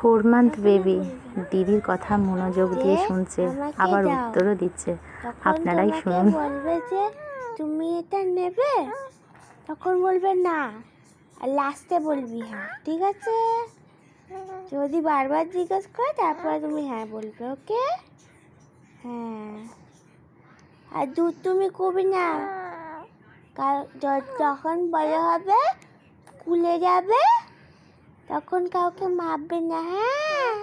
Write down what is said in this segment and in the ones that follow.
4 month baby বলবে দিদির কথা মনোযোগ যে দিয়ে শুনছে, আমাকে আবার দাও। উত্তরও দিচ্ছে। তখন আপনারাই তোমাকে শুনুন। বলবে যে তুমি এটা নেবে, তখন বলবে না, আর লাস্টে বলবি হ্যাঁ, ঠিক আছে? যদি বারবার জিজ্ঞেস করে তারপরে তুমি হ্যাঁ বলবে, ওকে? হ্যাঁ। আর দুধ তুমি কবি না, যখন বড় হবে স্কুলে যাবে তখন কাউকে মারবে না, হ্যাঁ?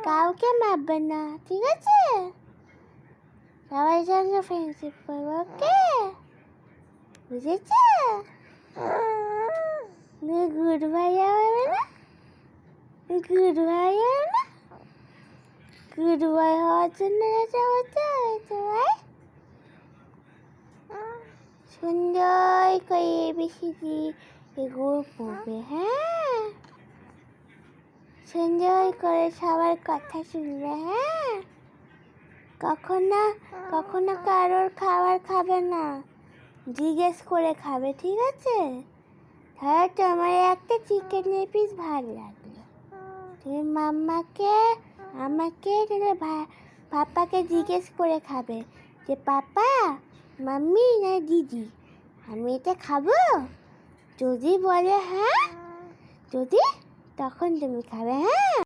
কাউকে মারবে না, ঠিক আছে? সবাই সঙ্গে ফ্রেন্ডশিপ করবে, ওকে? বুঝেছে? গুড ভাই হবে না, গুড ভাই হবে না, গুড ভাই হওয়ার জন্য এটা হতে হয়েছে ভাই। সুন্দর করে এবিসিডি এগুলো পড়বে, হ্যাঁ? সুন্দর করে সবার কথা শুনবে, হ্যাঁ? কখনো কখনো কারোর খাবার খাবে না, জিজ্ঞেস করে খাবে, ঠিক আছে? ধরো তোমার একটা চিকেনের পিস ভালো লাগলো, তুমি মাম্মাকে আমাকে পাপাকে জিজ্ঞেস করে খাবে যে পাপা, মাম্মি না দিদি, আমি এটা খাবো? যদি বলে হ্যাঁ, যদি, তখন তুমি খাবে, হ্যাঁ?